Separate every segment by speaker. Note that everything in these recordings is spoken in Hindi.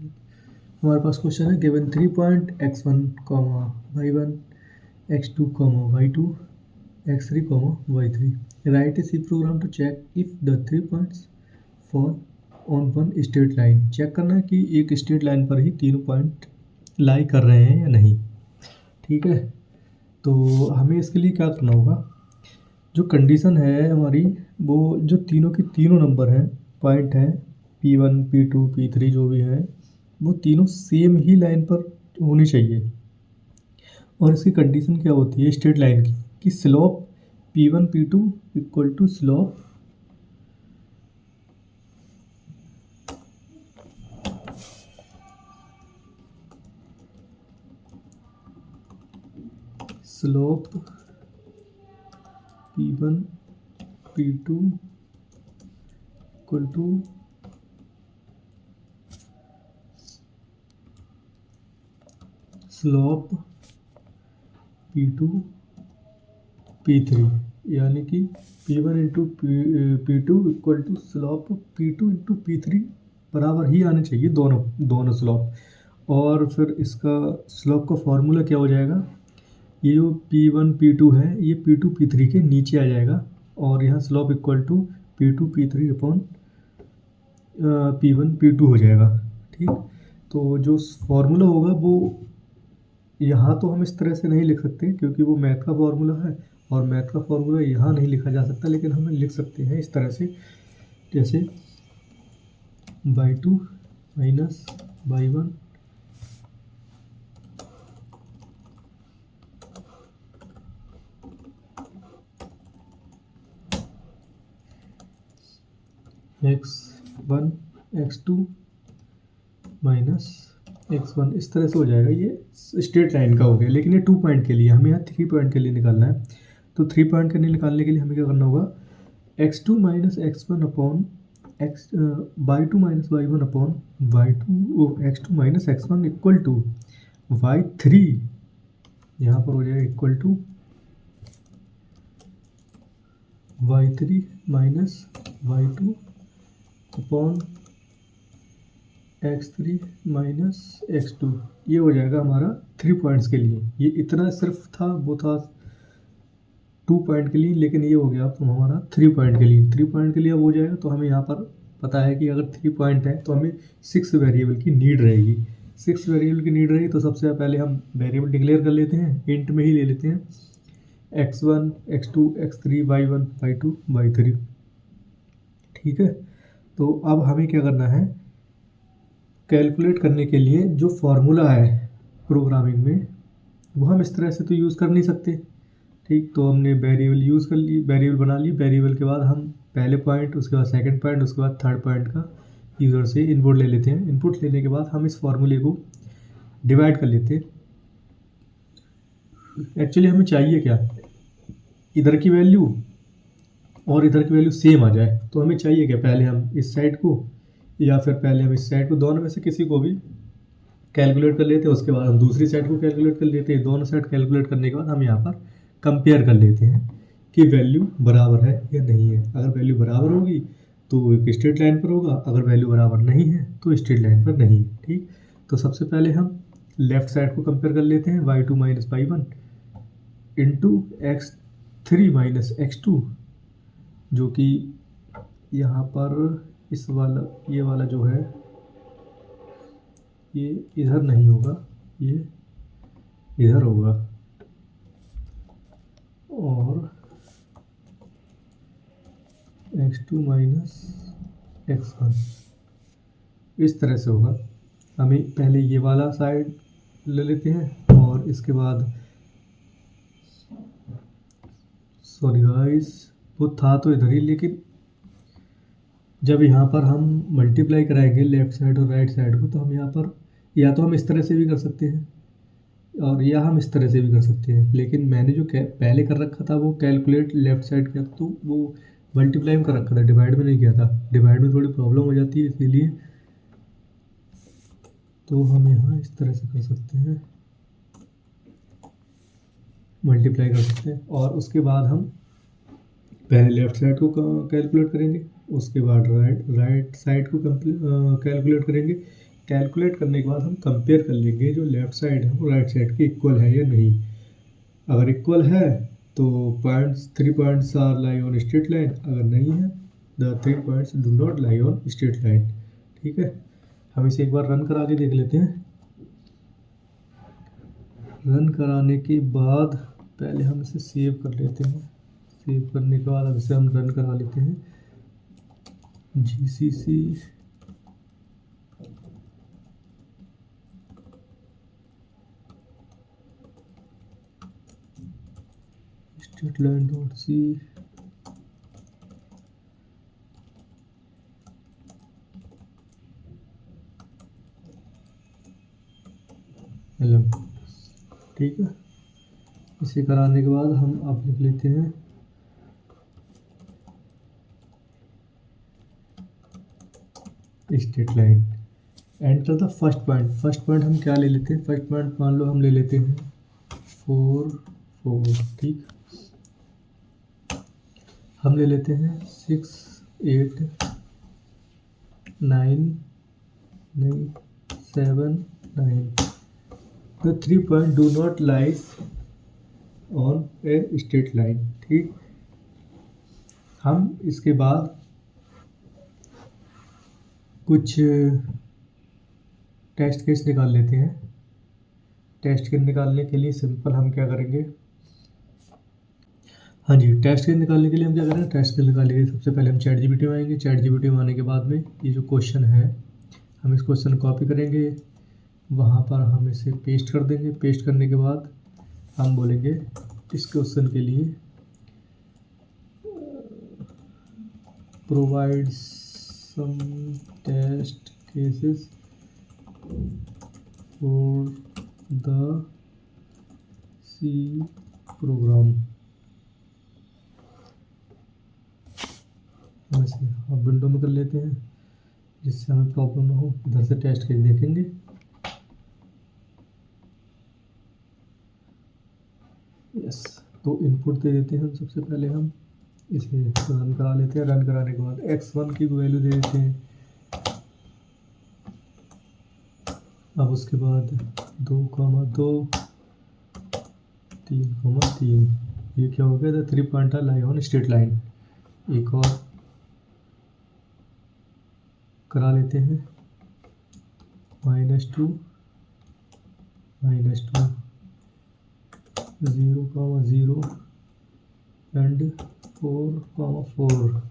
Speaker 1: हमारे पास क्वेश्चन है given 3 point x1, y1, x2, y2, x3, y3. Write a C program to check if the 3 points fall on one straight line. Check करना है कि एक स्ट्रेट लाइन पर ही तीनों पॉइंट लाई कर रहे हैं या नहीं. ठीक है, तो हमें इसके लिए क्या करना होगा, जो कंडीशन है हमारी, वो जो तीनों के तीनों नंबर हैं, पॉइंट हैं P1, P2, P3 जो भी हैं, वो तीनों सेम ही लाइन पर होनी चाहिए. और इसकी कंडीशन क्या होती है स्ट्रेट लाइन की, कि slope P1, P2 equal to slope P1, P2 equal to slope P2, P3, यानी कि P1 into P2 equal to slope P2 into P3 बराबर ही आने चाहिए दोनों स्लोप. और फिर इसका स्लोप का फॉर्मूला क्या हो जाएगा, ये जो P1, P2 है ये P2, P3 के नीचे आ जाएगा, और यहाँ slope equal to P2, P3 upon P1, P2 हो जाएगा. ठीक, तो जो फॉर्मूला होगा वो यहाँ तो हम इस तरह से नहीं लिख सकते क्योंकि वो मैथ का फॉर्मूला है, और मैथ का फॉर्मूला यहाँ नहीं लिखा जा सकता, लेकिन हम लिख सकते हैं इस तरह से, जैसे y2 minus y1 x1 x2 minus x1, इस तरह से हो जाएगा. ये स्ट्रेट लाइन का हो गया, लेकिन ये 2 पॉइंट के लिए, हमें यहाँ 3 पॉइंट के लिए निकालना है. तो 3 पॉइंट के लिए निकालने के लिए हमें क्या करना होगा, x2 minus x1 upon y2 minus y1 upon y2, x2 minus x1 equal to y3, यहाँ पर हो जाएगा equal to y3 minus y2 upon x3 minus x2. ये हो जाएगा हमारा 3 पॉइंट्स के लिए. ये इतना सिर्फ था, वो था 2 पॉइंट के लिए, लेकिन ये हो गया अब हमारा 3 पॉइंट के लिए. 3 पॉइंट के लिए अब हो जाएगा, तो हमें यहाँ पर पता है कि अगर 3 पॉइंट है तो हमें 6 वेरिएबल की नीड रहेगी. 6 वेरिएबल की नीड रहेगी, तो सबसे पहले हम वेरिएबल डिक्लेयर कर लेते हैं, इंट में ही ले लेते हैं x1, x2, x3, y1, y2, y3. ठीक है, तो अब हमें क्या करना है, कैलकुलेट करने के लिए जो फॉर्मूला है प्रोग्रामिंग में, वो हम इस तरह से तो यूज़ कर नहीं सकते. ठीक, तो हमने वेरिएबल यूज़ कर ली, वेरिएबल बना ली. वेरिएबल के बाद हम पहले पॉइंट, उसके बाद सेकंड पॉइंट, उसके बाद थर्ड पॉइंट का यूज़र से इनपुट ले लेते हैं. इनपुट लेने के बाद हम इस फॉर्मूले को डिवाइड कर लेते हैं. एक्चुअली हमें चाहिए क्या, इधर की वैल्यू और इधर की वैल्यू सेम आ जाए. तो हमें चाहिए क्या, पहले हम इस साइड को या फिर पहले हम इस साइड को, दोनों में से किसी को भी कैलकुलेट कर लेते हैं, उसके बाद हम दूसरी साइड को कैलकुलेट कर लेते हैं. दोनों साइड कैलकुलेट करने के बाद हम यहाँ पर कंपेयर कर लेते हैं कि वैल्यू बराबर है या नहीं है. अगर वैल्यू बराबर होगी तो एक स्ट्रेट लाइन पर होगा, अगर वैल्यू बराबर नहीं है तो स्ट्रेट लाइन पर नहीं. ठीक, तो सबसे पहले हम लेफ़्ट साइड को कंपेयर कर लेते हैं, y2 minus y1 into x3 minus x2, जो कि यहाँ पर इस वाला, ये वाला जो है ये इधर नहीं होगा, ये इधर होगा, और x2 माइनस x1 इस तरह से होगा. हमें पहले ये वाला साइड ले लेते हैं, और इसके बाद, सॉरी गाइस, वो था तो इधर ही, लेकिन जब यहाँ पर हम मल्टीप्लाई कराएंगे लेफ़्ट साइड और राइट साइड को, तो हम यहाँ पर या तो हम इस तरह से भी कर सकते हैं, और या हम इस तरह से भी कर सकते हैं. लेकिन मैंने जो पहले कर रखा था वो कैलकुलेट लेफ़्ट साइड किया, तो वो मल्टीप्लाई में कर रखा था, डिवाइड में नहीं किया था. डिवाइड में थोड़ी प्रॉब्लम हो जाती है, इसीलिए तो हम यहाँ इस तरह से कर सकते हैं, मल्टीप्लाई कर सकते हैं. और उसके बाद हम पहले लेफ़्ट साइड को कैलकुलेट करेंगे, उसके बाद राइट साइड को कैलकुलेट करेंगे. कैलकुलेट करने के बाद हम कंपेयर कर लेंगे जो लेफ़्ट साइड है वो राइट साइड के इक्वल है या नहीं। अगर इक्वल है तो points 3 points are lie on straight line, अगर नहीं है the 3 points do not lie on straight line. ठीक है, हम इसे एक बार रन करा के देख लेते हैं। रन कराने के बाद पहले हम इसे सेव कर लेते हैं। सेव करने के बाद अब इसे हम रन करा लेते हैं। GCC straight line dot C LM। ठीक है, इसे कराने के बाद हम अब लिख लेते हैं straight line. Enter the first point. First point हम क्या ले लेते हैं, फर्स्ट पॉइंट मान लो हम ले लेते हैं 4 4। ठीक, हम ले लेते हैं 6 8 9 नहीं 7 9। The 3 point do not lies on a straight line. ठीक, हम इसके बाद कुछ टेस्ट केस निकाल लेते हैं। टेस्ट केस निकालने के लिए सिंपल हम क्या करेंगे, हाँ जी, टेस्ट केस निकालने के लिए हम क्या करेंगे, टेस्ट केस निकालने के लिए सबसे पहले हम चैट जीपीटी में आएंगे। चैट जीपीटी में आने के बाद में ये जो क्वेश्चन है हम इस क्वेश्चन कॉपी करेंगे, वहाँ पर हम इसे पेस्ट कर देंगे। पेस्ट करने के बाद हम बोलेंगे इस क्वेश्चन के लिए provide some test cases for the C program. वैसे अब विंडो में कर लेते हैं जिससे हमें प्रॉब्लम ना हो। इधर से टेस्ट केस देखेंगे। यस, तो इनपुट दे देते हैं हम। सबसे पहले हम इसे रन करा लेते हैं। रन कराने के बाद x1 की वैल्यू दे देते हैं। अब उसके बाद 2, 2 3, 3। ये क्या हो गया, the 3 point lie on straight line. एक और करा लेते हैं -2 -2 0, 0 and 4, 4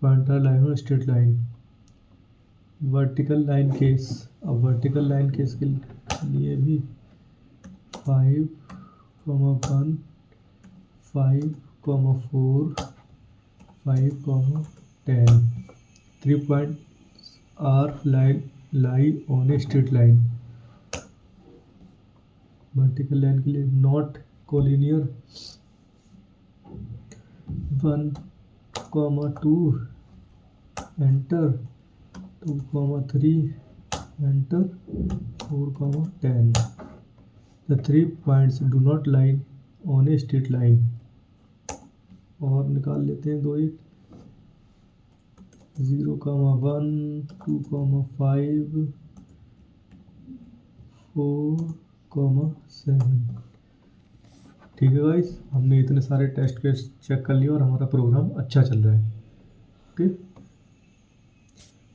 Speaker 1: point lie on straight line. Vertical line case. अब वर्टिकल लाइन केस के लिए भी 5, 1 5, 4 5, 10। 3 point are lie on a straight line. Vertical line के लिए not collinear 1, 2 enter 2, 3 enter 4, 10। The 3 points do not lie on a straight line. और निकाल लेते हैं 2 1 0, 1 2, 5 4, 7। ठीक है गाइस, हमने इतने सारे टेस्ट केस चेक कर लिए और हमारा प्रोग्राम अच्छा चल रहा है। Okay,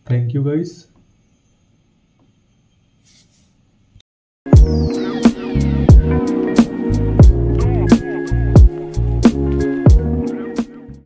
Speaker 1: thank you guys.